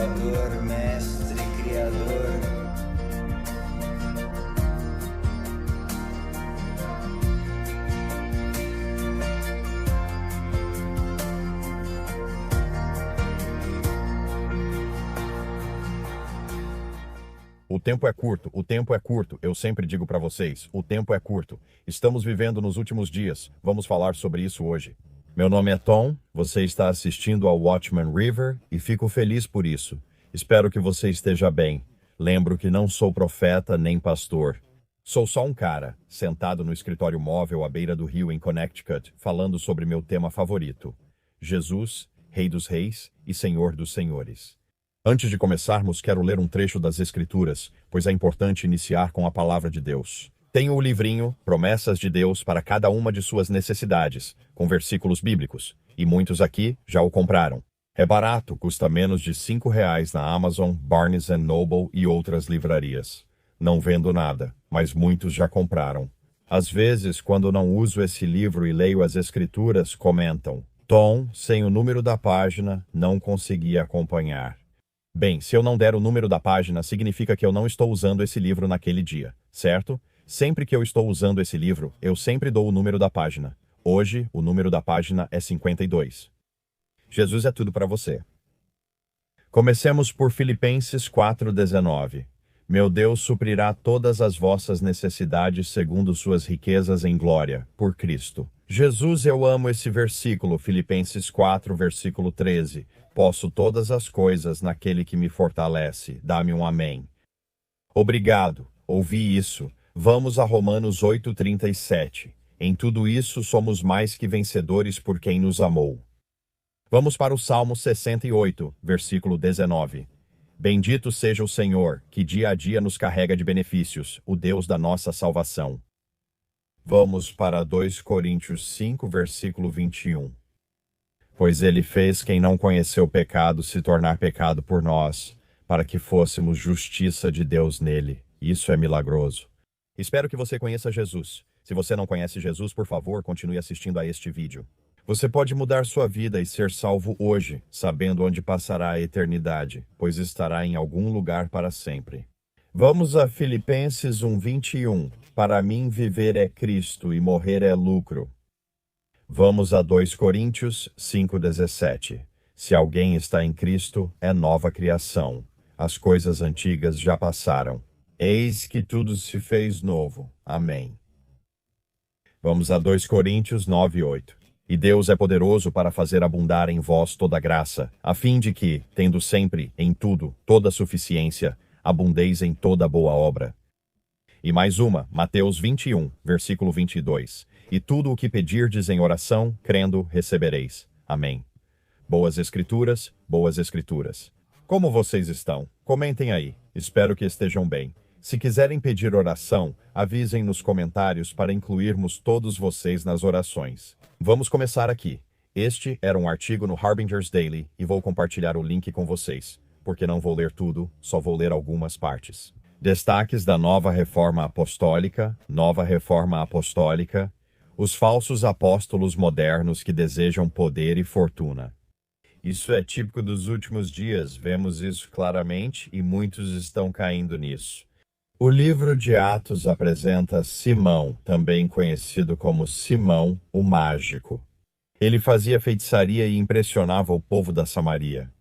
Salvador, Mestre, Criador. O tempo é curto, o tempo é curto. Eu sempre digo para vocês, o tempo é curto. Estamos vivendo nos últimos dias. Vamos falar sobre isso hoje. Meu nome é Tom, você está assistindo ao Watchman River e fico feliz por isso. Espero que você esteja bem. Lembro que não sou profeta nem pastor. Sou só um cara, sentado no escritório móvel à beira do rio em Connecticut, falando sobre meu tema favorito: Jesus, Rei dos Reis e Senhor dos Senhores. Antes de começarmos, quero ler um trecho das Escrituras, pois é importante iniciar com a palavra de Deus. Tenho o livrinho Promessas de Deus para cada uma de suas necessidades, com versículos bíblicos, e muitos aqui já o compraram. É barato, custa menos de R$ 5 na Amazon, Barnes Noble e outras livrarias. Não vendo nada, mas muitos já compraram. Às vezes, quando não uso esse livro e leio as Escrituras, comentam: Tom, sem o número da página, não consegui acompanhar. Bem, se eu não der o número da página, significa que eu não estou usando esse livro naquele dia, certo? Sempre que eu estou usando esse livro, eu sempre dou o número da página. Hoje, o número da página é 52. Jesus é tudo para você. Comecemos por Filipenses 4,19. Meu Deus suprirá todas as vossas necessidades segundo suas riquezas em glória, por Cristo. Jesus, eu amo esse versículo, Filipenses 4, versículo 13. Posso todas as coisas naquele que me fortalece. Dá-me um amém. Obrigado, ouvi isso. Vamos a Romanos 8,37. Em tudo isso somos mais que vencedores por quem nos amou. Vamos para o Salmo 68, versículo 19. Bendito seja o Senhor, que dia a dia nos carrega de benefícios, o Deus da nossa salvação. Vamos para 2 Coríntios 5, versículo 21. Pois ele fez quem não conheceu o pecado se tornar pecado por nós, para que fôssemos justiça de Deus nele. Isso é milagroso. Espero que você conheça Jesus. Se você não conhece Jesus, por favor, continue assistindo a este vídeo. Você pode mudar sua vida e ser salvo hoje, sabendo onde passará a eternidade, pois estará em algum lugar para sempre. Vamos a Filipenses 1:21. Para mim viver é Cristo e morrer é lucro. Vamos a 2 Coríntios 5,17. Se alguém está em Cristo, é nova criação. As coisas antigas já passaram. Eis que tudo se fez novo. Amém. Vamos a 2 Coríntios 9:8. E Deus é poderoso para fazer abundar em vós toda graça, a fim de que, tendo sempre, em tudo, toda suficiência, abundeis em toda boa obra. E mais uma, Mateus 21, versículo 22. E tudo o que pedirdes em oração, crendo, recebereis. Amém. Boas Escrituras, boas Escrituras. Como vocês estão? Comentem aí. Espero que estejam bem. Se quiserem pedir oração, avisem nos comentários para incluirmos todos vocês nas orações. Vamos começar aqui. Este era um artigo no Harbinger's Daily e vou compartilhar o link com vocês, porque não vou ler tudo, só vou ler algumas partes. Destaques da Nova Reforma Apostólica, os falsos apóstolos modernos que desejam poder e fortuna. Isso é típico dos últimos dias, vemos isso claramente e muitos estão caindo nisso. O livro de Atos apresenta Simão, também conhecido como Simão, o Mágico. Ele fazia feitiçaria e impressionava o povo da Samaria.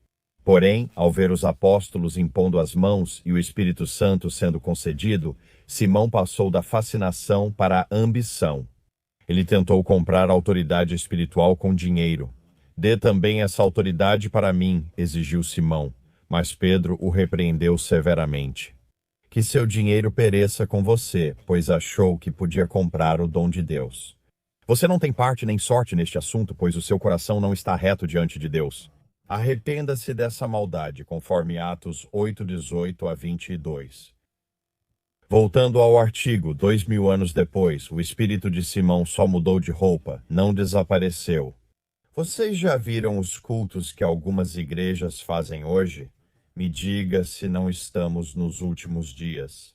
Porém, ao ver os apóstolos impondo as mãos e o Espírito Santo sendo concedido, Simão passou da fascinação para a ambição. Ele tentou comprar autoridade espiritual com dinheiro. Dê também essa autoridade para mim, exigiu Simão, mas Pedro o repreendeu severamente. Que seu dinheiro pereça com você, pois achou que podia comprar o dom de Deus. Você não tem parte nem sorte neste assunto, pois o seu coração não está reto diante de Deus. Arrependa-se dessa maldade, conforme Atos 8:18 a 22. Voltando ao artigo, 2000 anos depois, o espírito de Simão só mudou de roupa, não desapareceu. Vocês já viram os cultos que algumas igrejas fazem hoje? Me diga se não estamos nos últimos dias.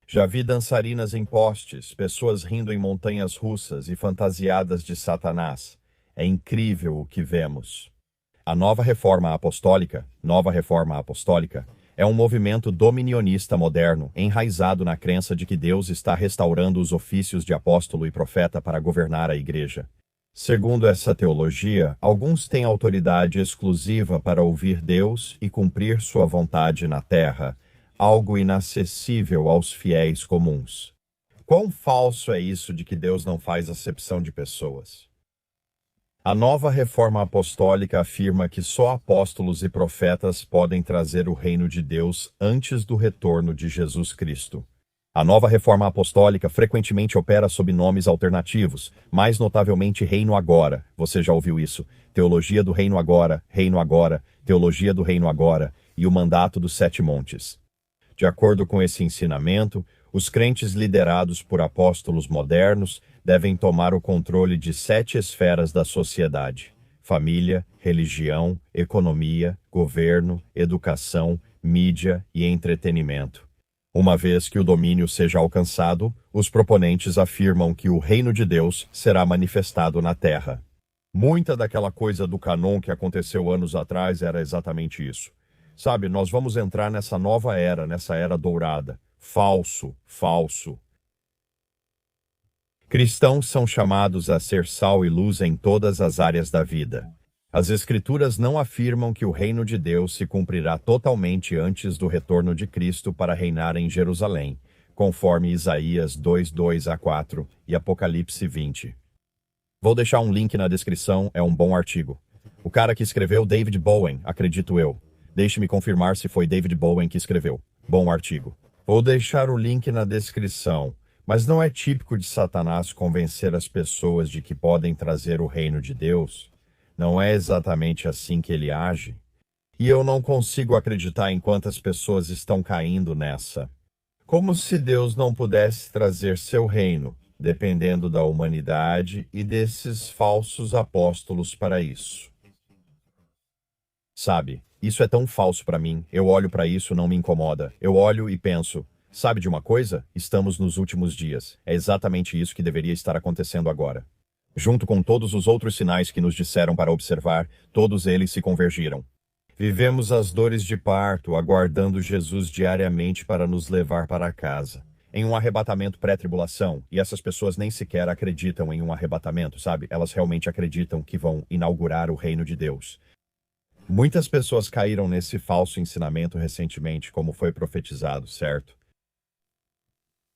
Já vi dançarinas em postes, pessoas rindo em montanhas russas e fantasiadas de Satanás. É incrível o que vemos. A Nova Reforma Apostólica, é um movimento dominionista moderno, enraizado na crença de que Deus está restaurando os ofícios de apóstolo e profeta para governar a Igreja. Segundo essa teologia, alguns têm autoridade exclusiva para ouvir Deus e cumprir sua vontade na terra, algo inacessível aos fiéis comuns. Quão falso é isso de que Deus não faz acepção de pessoas? A Nova Reforma Apostólica afirma que só apóstolos e profetas podem trazer o reino de Deus antes do retorno de Jesus Cristo. A Nova Reforma Apostólica frequentemente opera sob nomes alternativos, mais notavelmente Reino Agora. Você já ouviu isso? Teologia do Reino Agora, Teologia do Reino Agora e o Mandato dos Sete Montes. De acordo com esse ensinamento, os crentes liderados por apóstolos modernos devem tomar o controle de 7 esferas da sociedade: família, religião, economia, governo, educação, mídia e entretenimento. Uma vez que o domínio seja alcançado, os proponentes afirmam que o reino de Deus será manifestado na terra. Muita daquela coisa do canon que aconteceu anos atrás era exatamente isso. Sabe, nós vamos entrar nessa nova era, nessa era dourada. Falso. Cristãos são chamados a ser sal e luz em todas as áreas da vida. As Escrituras não afirmam que o reino de Deus se cumprirá totalmente antes do retorno de Cristo para reinar em Jerusalém, conforme Isaías 2:2-4 e Apocalipse 20. Vou deixar um link na descrição, é um bom artigo. O cara que escreveu, David Bowen, acredito eu. Deixe-me confirmar se foi David Bowen que escreveu. Bom artigo. Vou deixar o link na descrição, mas não é típico de Satanás convencer as pessoas de que podem trazer o reino de Deus? Não é exatamente assim que ele age? E eu não consigo acreditar em quantas pessoas estão caindo nessa. Como se Deus não pudesse trazer seu reino, dependendo da humanidade e desses falsos apóstolos para isso. Sabe, isso é tão falso para mim, eu olho para isso e não me incomoda. Eu olho e penso, sabe de uma coisa? Estamos nos últimos dias. É exatamente isso que deveria estar acontecendo agora. Junto com todos os outros sinais que nos disseram para observar, todos eles se convergiram. Vivemos as dores de parto, aguardando Jesus diariamente para nos levar para casa. Em um arrebatamento pré-tribulação, e essas pessoas nem sequer acreditam em um arrebatamento, sabe? Elas realmente acreditam que vão inaugurar o reino de Deus. Muitas pessoas caíram nesse falso ensinamento recentemente, como foi profetizado, certo?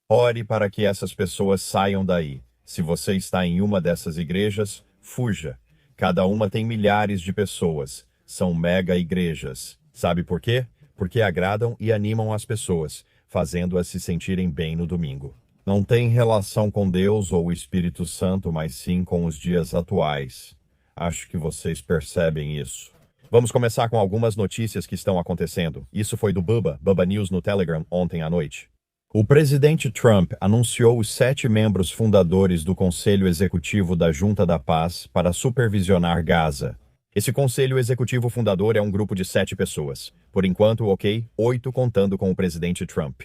Ore para que essas pessoas saiam daí. Se você está em uma dessas igrejas, fuja. Cada uma tem milhares de pessoas. São mega igrejas. Sabe por quê? Porque agradam e animam as pessoas, fazendo-as se sentirem bem no domingo. Não tem relação com Deus ou o Espírito Santo, mas sim com os dias atuais. Acho que vocês percebem isso. Vamos começar com algumas notícias que estão acontecendo. Isso foi do Bubba News no Telegram ontem à noite. O presidente Trump anunciou os 7 membros fundadores do Conselho Executivo da Junta da Paz para supervisionar Gaza. Esse Conselho Executivo fundador é um grupo de 7 pessoas. Por enquanto, 8 contando com o presidente Trump.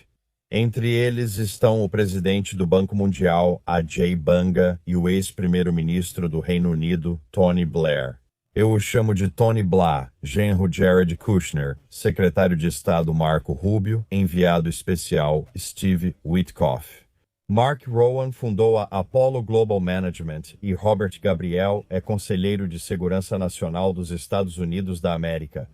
Entre eles estão o presidente do Banco Mundial, Ajay Banga, e o ex-primeiro-ministro do Reino Unido, Tony Blair. Eu o chamo de Tony Blah, genro Jared Kushner, secretário de Estado Marco Rubio, enviado especial Steve Witkoff. Mark Rowan fundou a Apollo Global Management e Robert Gabriel é conselheiro de Segurança Nacional dos Estados Unidos da América.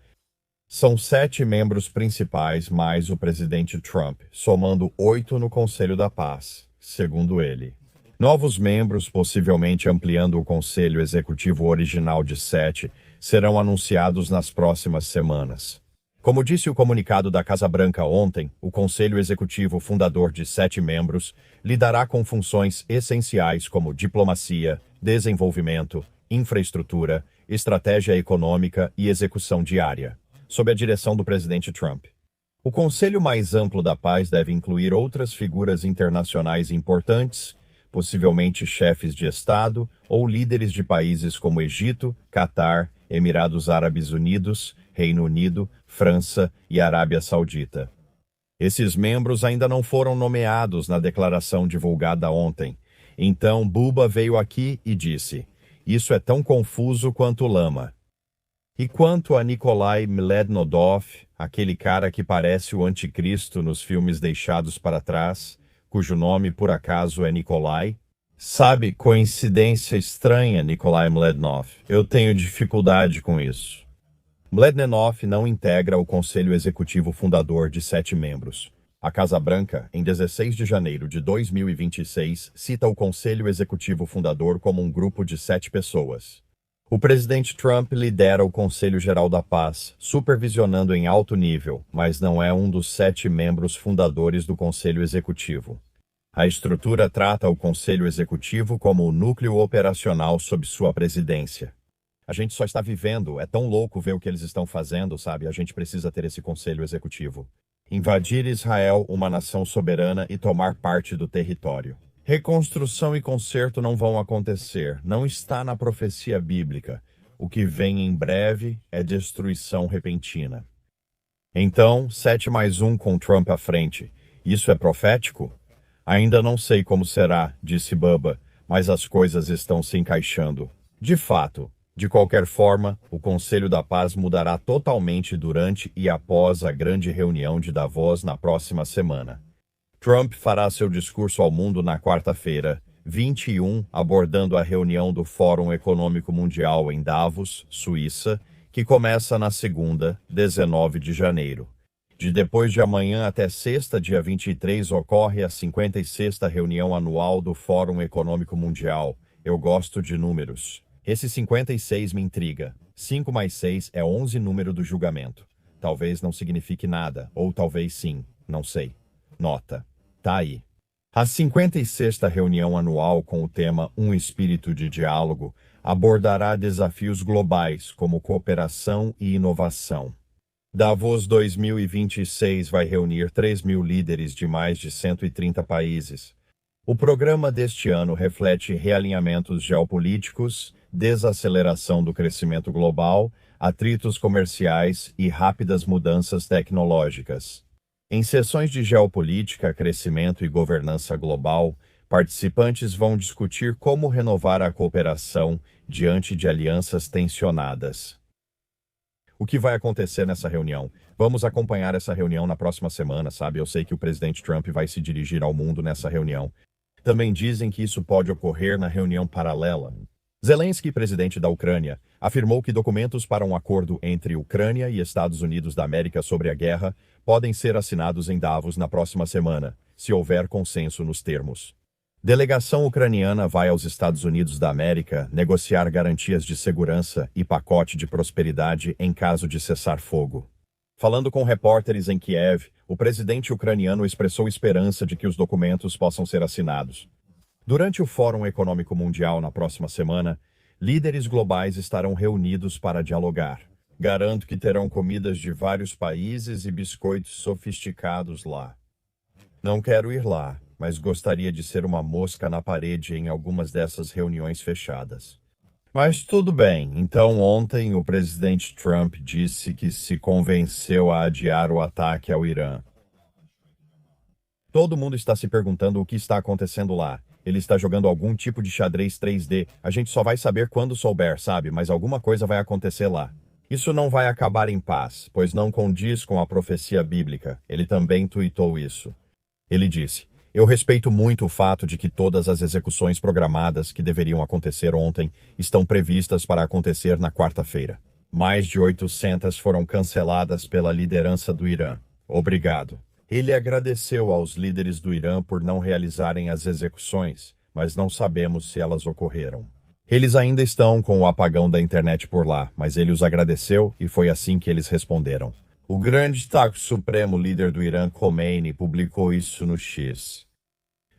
São 7 membros principais mais o presidente Trump, somando 8 no Conselho da Paz, segundo ele. Novos membros, possivelmente ampliando o Conselho Executivo original de 7, serão anunciados nas próximas semanas. Como disse o comunicado da Casa Branca ontem, o Conselho Executivo fundador de 7 membros lidará com funções essenciais como diplomacia, desenvolvimento, infraestrutura, estratégia econômica e execução diária, sob a direção do presidente Trump. O Conselho mais amplo da paz deve incluir outras figuras internacionais importantes, possivelmente chefes de Estado ou líderes de países como Egito, Catar, Emirados Árabes Unidos, Reino Unido, França e Arábia Saudita. Esses membros ainda não foram nomeados na declaração divulgada ontem. Então, Bubba veio aqui e disse: "Isso é tão confuso quanto lama." E quanto a Nikolai Mlednodov, aquele cara que parece o anticristo nos filmes deixados para trás, cujo nome por acaso é Nikolai? Sabe, coincidência estranha, Nikolai Mlednov. Eu tenho dificuldade com isso. Mlednov não integra o Conselho Executivo fundador de 7 membros. A Casa Branca, em 16 de janeiro de 2026, cita o Conselho Executivo fundador como um grupo de 7 pessoas. O presidente Trump lidera o Conselho Geral da Paz, supervisionando em alto nível, mas não é um dos 7 membros fundadores do Conselho Executivo. A estrutura trata o Conselho Executivo como o núcleo operacional sob sua presidência. A gente só está vivendo, é tão louco ver o que eles estão fazendo, sabe? A gente precisa ter esse Conselho Executivo. Invadir Israel, uma nação soberana, e tomar parte do território. Reconstrução e conserto não vão acontecer, não está na profecia bíblica. O que vem em breve é destruição repentina. Então, 7+1 com Trump à frente. Isso é profético? Ainda não sei como será, disse Bubba, mas as coisas estão se encaixando. De fato, de qualquer forma, o Conselho da Paz mudará totalmente durante e após a grande reunião de Davos na próxima semana. Trump fará seu discurso ao mundo na quarta-feira, 21, abordando a reunião do Fórum Econômico Mundial em Davos, Suíça, que começa na segunda, 19 de janeiro. De depois de amanhã até sexta, dia 23, ocorre a 56ª reunião anual do Fórum Econômico Mundial. Eu gosto de números. Esse 56 me intriga. 5 mais 6 é 11 número do julgamento. Talvez não signifique nada, ou talvez sim, não sei. Nota. Tá aí. A 56ª reunião anual com o tema Um Espírito de Diálogo abordará desafios globais como cooperação e inovação. Davos 2026 vai reunir 3.000 líderes de mais de 130 países. O programa deste ano reflete realinhamentos geopolíticos, desaceleração do crescimento global, atritos comerciais e rápidas mudanças tecnológicas. Em sessões de geopolítica, crescimento e governança global, participantes vão discutir como renovar a cooperação diante de alianças tensionadas. O que vai acontecer nessa reunião? Vamos acompanhar essa reunião na próxima semana, sabe? Eu sei que o presidente Trump vai se dirigir ao mundo nessa reunião. Também dizem que isso pode ocorrer na reunião paralela. Zelensky, presidente da Ucrânia, afirmou que documentos para um acordo entre Ucrânia e Estados Unidos da América sobre a guerra podem ser assinados em Davos na próxima semana, se houver consenso nos termos. Delegação ucraniana vai aos Estados Unidos da América negociar garantias de segurança e pacote de prosperidade em caso de cessar-fogo. Falando com repórteres em Kiev, o presidente ucraniano expressou esperança de que os documentos possam ser assinados. Durante o Fórum Econômico Mundial na próxima semana, líderes globais estarão reunidos para dialogar. Garanto que terão comidas de vários países e biscoitos sofisticados lá. Não quero ir lá, mas gostaria de ser uma mosca na parede em algumas dessas reuniões fechadas. Mas tudo bem, então ontem o presidente Trump disse que se convenceu a adiar o ataque ao Irã. Todo mundo está se perguntando o que está acontecendo lá. Ele está jogando algum tipo de xadrez 3D. A gente só vai saber quando souber, sabe? Mas alguma coisa vai acontecer lá. Isso não vai acabar em paz, pois não condiz com a profecia bíblica. Ele também tuitou isso. Ele disse: eu respeito muito o fato de que todas as execuções programadas que deveriam acontecer ontem estão previstas para acontecer na quarta-feira. Mais de 800 foram canceladas pela liderança do Irã. Obrigado. Ele agradeceu aos líderes do Irã por não realizarem as execuções, mas não sabemos se elas ocorreram. Eles ainda estão com o apagão da internet por lá, mas ele os agradeceu e foi assim que eles responderam. O grande Taco Supremo líder do Irã, Khomeini, publicou isso no X.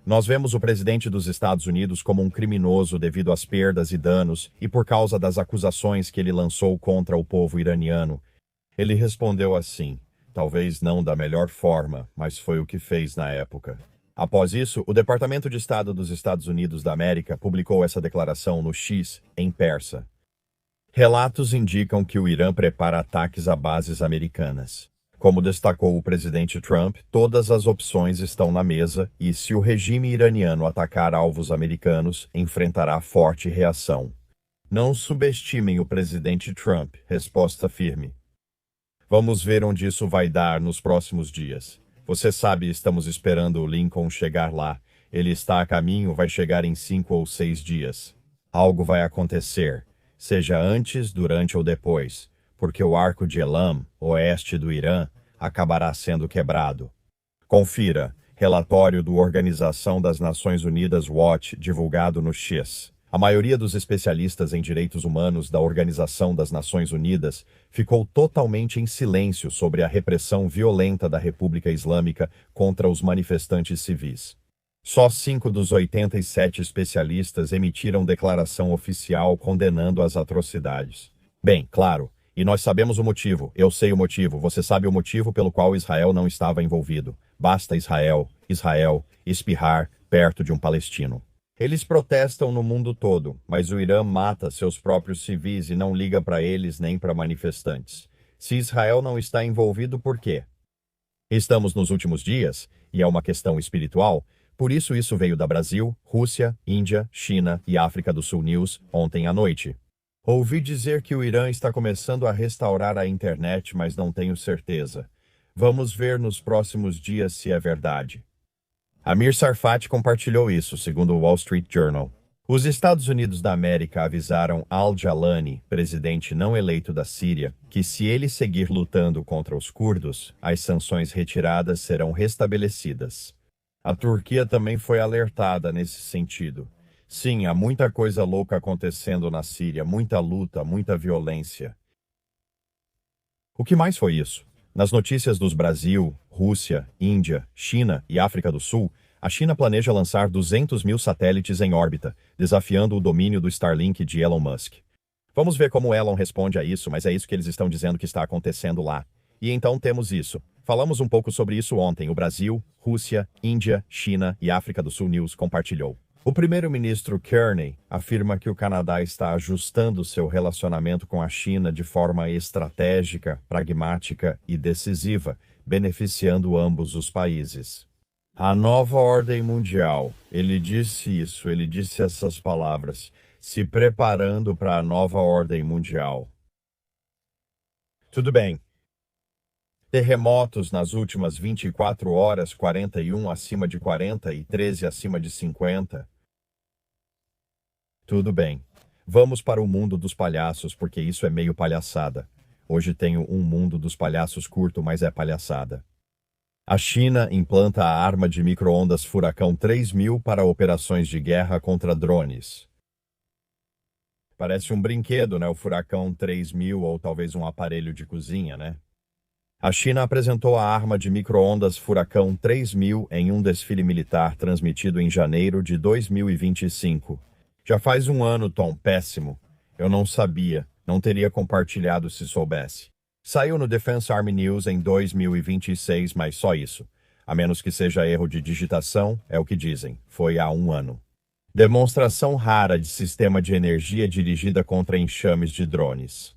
Nós vemos o presidente dos Estados Unidos como um criminoso devido às perdas e danos e por causa das acusações que ele lançou contra o povo iraniano. Ele respondeu assim, talvez não da melhor forma, mas foi o que fez na época. Após isso, o Departamento de Estado dos Estados Unidos da América publicou essa declaração no X, em persa. Relatos indicam que o Irã prepara ataques a bases americanas. Como destacou o presidente Trump, todas as opções estão na mesa e, se o regime iraniano atacar alvos americanos, enfrentará forte reação. Não subestimem o presidente Trump. Resposta firme. Vamos ver onde isso vai dar nos próximos dias. Você sabe, estamos esperando o Lincoln chegar lá. Ele está a caminho, vai chegar em 5 ou 6 dias. Algo vai acontecer, seja antes, durante ou depois, porque o arco de Elam, oeste do Irã, acabará sendo quebrado. Confira, relatório do Organização das Nações Unidas Watch, divulgado no X. A maioria dos especialistas em direitos humanos da Organização das Nações Unidas ficou totalmente em silêncio sobre a repressão violenta da República Islâmica contra os manifestantes civis. Só 5 dos 87 especialistas emitiram declaração oficial condenando as atrocidades. Bem, claro, e nós sabemos o motivo, eu sei o motivo, você sabe o motivo pelo qual Israel não estava envolvido. Basta Israel espirrar perto de um palestino. Eles protestam no mundo todo, mas o Irã mata seus próprios civis e não liga para eles nem para manifestantes. Se Israel não está envolvido, por quê? Estamos nos últimos dias, e é uma questão espiritual, por isso veio da Brasil, Rússia, Índia, China e África do Sul News ontem à noite. Ouvi dizer que o Irã está começando a restaurar a internet, mas não tenho certeza. Vamos ver nos próximos dias se é verdade. Amir Tsarfati compartilhou isso, segundo o Wall Street Journal. Os Estados Unidos da América avisaram al-Jalani, presidente não eleito da Síria, que se ele seguir lutando contra os curdos, as sanções retiradas serão restabelecidas. A Turquia também foi alertada nesse sentido. Sim, há muita coisa louca acontecendo na Síria, muita luta, muita violência. O que mais foi isso? Nas notícias dos Brasil, Rússia, Índia, China e África do Sul, a China planeja lançar 200 mil satélites em órbita, desafiando o domínio do Starlink de Elon Musk. Vamos ver como Elon responde a isso, mas é isso que eles estão dizendo que está acontecendo lá. E então temos isso. Falamos um pouco sobre isso ontem. O Brasil, Rússia, Índia, China e África do Sul News compartilhou. O primeiro-ministro Kearney afirma que o Canadá está ajustando seu relacionamento com a China de forma estratégica, pragmática e decisiva, beneficiando ambos os países. A nova ordem mundial, ele disse essas palavras, se preparando para a nova ordem mundial. Tudo bem. Terremotos nas últimas 24 horas, 41 acima de 40 e 13 acima de 50. Tudo bem. Vamos para o mundo dos palhaços, porque isso é meio palhaçada. Hoje tenho um mundo dos palhaços curto, mas é palhaçada. A China implanta a arma de micro-ondas Furacão 3000 para operações de guerra contra drones. Parece um brinquedo, né? O Furacão 3000 ou talvez um aparelho de cozinha, né? A China apresentou a arma de micro-ondas Furacão 3000 em um desfile militar transmitido em janeiro de 2025. Já faz um ano, Tom, péssimo. Eu não sabia, não teria compartilhado se soubesse. Saiu no Defense Army News em 2026, mas só isso. A menos que seja erro de digitação, é o que dizem. Foi há um ano. Demonstração rara de sistema de energia dirigida contra enxames de drones.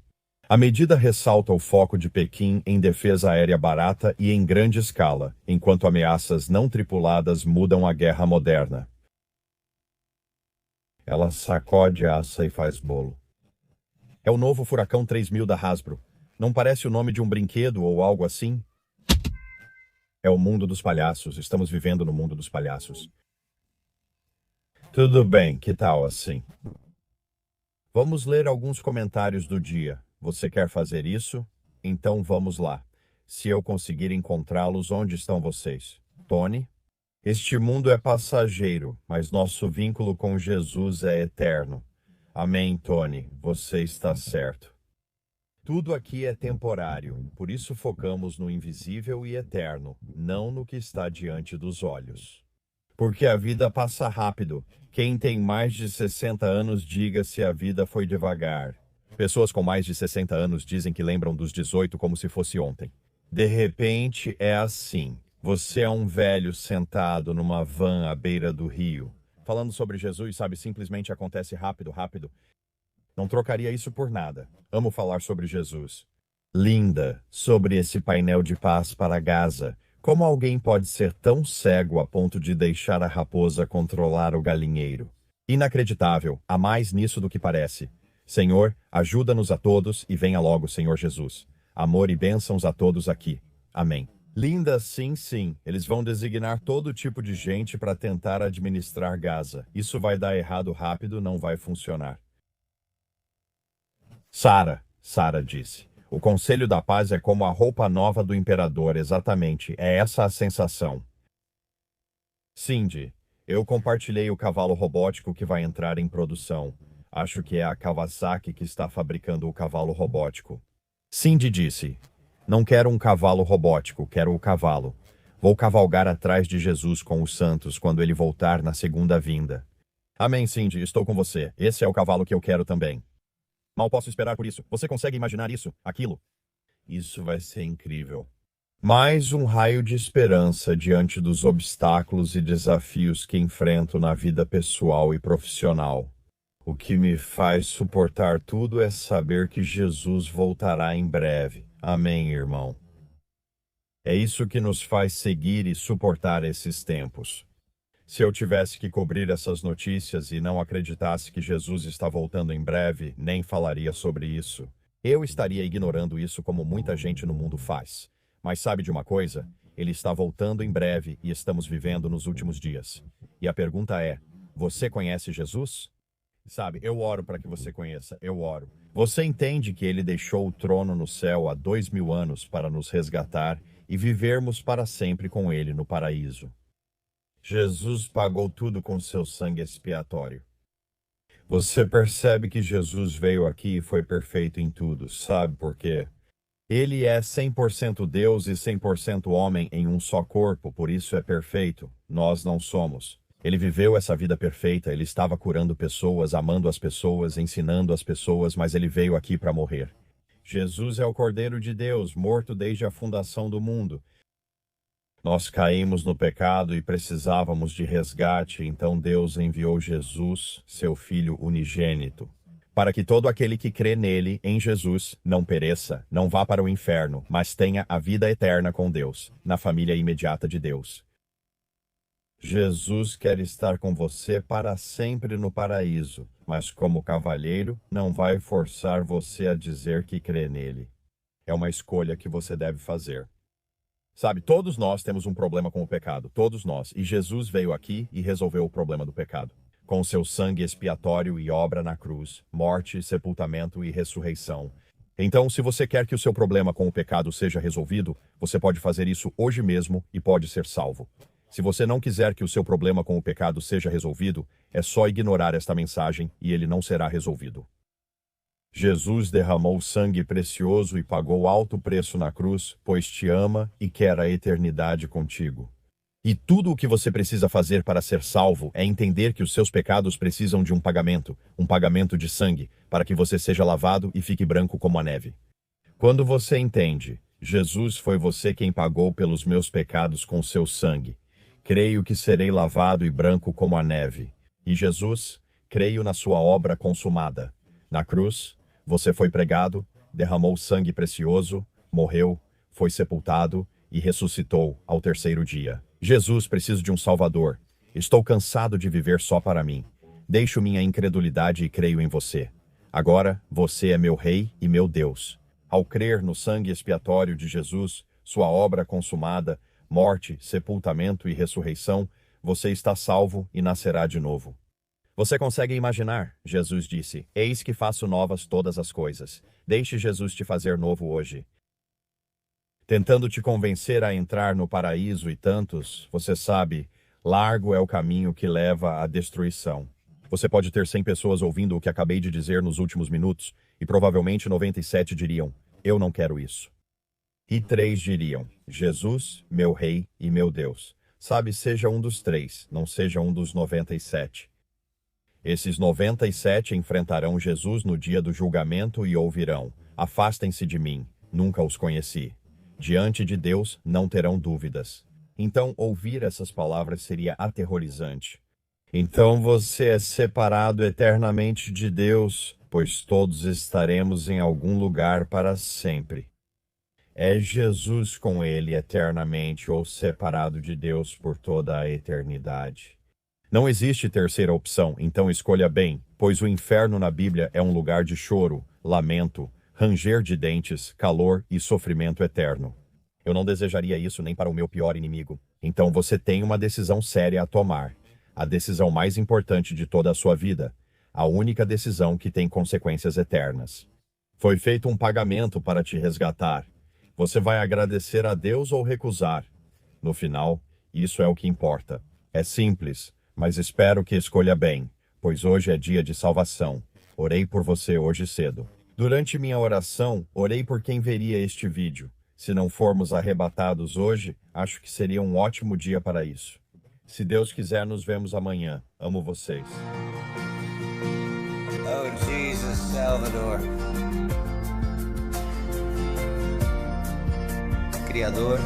A medida ressalta o foco de Pequim em defesa aérea barata e em grande escala, enquanto ameaças não tripuladas mudam a guerra moderna. Ela sacode, assa e faz bolo. É o novo Furacão 3000 da Hasbro. Não parece o nome de um brinquedo ou algo assim? É o mundo dos palhaços. Estamos vivendo no mundo dos palhaços. Tudo bem, que tal assim? Vamos ler alguns comentários do dia. Você quer fazer isso? Então vamos lá. Se eu conseguir encontrá-los, onde estão vocês? Tony? Este mundo é passageiro, mas nosso vínculo com Jesus é eterno. Amém, Tony. Você está certo. Tudo aqui é temporário, por isso focamos no invisível e eterno, não no que está diante dos olhos. Porque a vida passa rápido. Quem tem mais de 60 anos, diga se a vida foi devagar. Pessoas com mais de 60 anos dizem que lembram dos 18 como se fosse ontem. De repente, é assim. Você é um velho sentado numa van à beira do rio. Falando sobre Jesus, sabe, simplesmente acontece rápido, rápido. Não trocaria isso por nada. Amo falar sobre Jesus. Linda, sobre esse painel de paz para Gaza. Como alguém pode ser tão cego a ponto de deixar a raposa controlar o galinheiro? Inacreditável. Há mais nisso do que parece. Senhor, ajuda-nos a todos e venha logo, Senhor Jesus. Amor e bênçãos a todos aqui. Amém. Linda, sim, sim. Eles vão designar todo tipo de gente para tentar administrar Gaza. Isso vai dar errado rápido, não vai funcionar. Sara disse. O Conselho da Paz é como a roupa nova do imperador, exatamente. É essa a sensação. Cindy, eu compartilhei o cavalo robótico que vai entrar em produção. Acho que é a Kawasaki que está fabricando o cavalo robótico. Cindy disse. Não quero um cavalo robótico, quero o cavalo. Vou cavalgar atrás de Jesus com os santos quando ele voltar na segunda vinda. Amém, Cindy, estou com você. Esse é o cavalo que eu quero também. Mal posso esperar por isso. Você consegue imaginar isso? Aquilo? Isso vai ser incrível. Mais um raio de esperança diante dos obstáculos e desafios que enfrento na vida pessoal e profissional. O que me faz suportar tudo é saber que Jesus voltará em breve. Amém, irmão. É isso que nos faz seguir e suportar esses tempos. Se eu tivesse que cobrir essas notícias e não acreditasse que Jesus está voltando em breve, nem falaria sobre isso. Eu estaria ignorando isso como muita gente no mundo faz. Mas sabe de uma coisa? Ele está voltando em breve e estamos vivendo nos últimos dias. E a pergunta é: você conhece Jesus? Sabe, eu oro para que você conheça, eu oro. Você entende que ele deixou o trono no céu há 2000 anos para nos resgatar e vivermos para sempre com ele no paraíso. Jesus pagou tudo com seu sangue expiatório. Você percebe que Jesus veio aqui e foi perfeito em tudo, sabe por quê? Ele é 100% Deus e 100% homem em um só corpo, por isso é perfeito. Nós não somos. Ele viveu essa vida perfeita, ele estava curando pessoas, amando as pessoas, ensinando as pessoas, mas ele veio aqui para morrer. Jesus é o Cordeiro de Deus, morto desde a fundação do mundo. Nós caímos no pecado e precisávamos de resgate, então Deus enviou Jesus, seu Filho unigênito, para que todo aquele que crê nele, em Jesus, não pereça, não vá para o inferno, mas tenha a vida eterna com Deus, na família imediata de Deus. Jesus quer estar com você para sempre no paraíso, mas como cavalheiro, não vai forçar você a dizer que crê nele. É uma escolha que você deve fazer. Sabe, todos nós temos um problema com o pecado, todos nós, e Jesus veio aqui e resolveu o problema do pecado. Com seu sangue expiatório e obra na cruz, morte, sepultamento e ressurreição. Então, se você quer que o seu problema com o pecado seja resolvido, você pode fazer isso hoje mesmo e pode ser salvo. Se você não quiser que o seu problema com o pecado seja resolvido, é só ignorar esta mensagem e ele não será resolvido. Jesus derramou sangue precioso e pagou alto preço na cruz, pois te ama e quer a eternidade contigo. E tudo o que você precisa fazer para ser salvo é entender que os seus pecados precisam de um pagamento de sangue, para que você seja lavado e fique branco como a neve. Quando você entende, Jesus foi você quem pagou pelos meus pecados com seu sangue. Creio que serei lavado e branco como a neve. E Jesus, creio na sua obra consumada. Na cruz, você foi pregado, derramou sangue precioso, morreu, foi sepultado e ressuscitou ao terceiro dia. Jesus, preciso de um Salvador. Estou cansado de viver só para mim. Deixo minha incredulidade e creio em você. Agora, você é meu Rei e meu Deus. Ao crer no sangue expiatório de Jesus, sua obra consumada, morte, sepultamento e ressurreição, você está salvo e nascerá de novo. Você consegue imaginar? Jesus disse, eis que faço novas todas as coisas. Deixe Jesus te fazer novo hoje. Tentando te convencer a entrar no paraíso e tantos, você sabe, largo é o caminho que leva à destruição. Você pode ter 100 pessoas ouvindo o que acabei de dizer nos últimos minutos, e provavelmente 97 diriam, eu não quero isso. E 3 diriam, Jesus, meu Rei e meu Deus. Sabe, seja um dos 3, não seja um dos 97. Esses 97 enfrentarão Jesus no dia do julgamento e ouvirão, afastem-se de mim, nunca os conheci. Diante de Deus não terão dúvidas. Então, ouvir essas palavras seria aterrorizante. Então você é separado eternamente de Deus, pois todos estaremos em algum lugar para sempre. É Jesus com ele eternamente ou separado de Deus por toda a eternidade. Não existe terceira opção, então escolha bem. Pois o inferno na Bíblia é um lugar de choro, lamento, ranger de dentes, calor e sofrimento eterno. Eu não desejaria isso nem para o meu pior inimigo. Então você tem uma decisão séria a tomar. A decisão mais importante de toda a sua vida. A única decisão que tem consequências eternas. Foi feito um pagamento para te resgatar. Você vai agradecer a Deus ou recusar? No final, isso é o que importa. É simples, mas espero que escolha bem, pois hoje é dia de salvação. Orei por você hoje cedo. Durante minha oração, orei por quem veria este vídeo. Se não formos arrebatados hoje, acho que seria um ótimo dia para isso. Se Deus quiser, nos vemos amanhã. Amo vocês. Oh, Jesus, Salvador. Criador,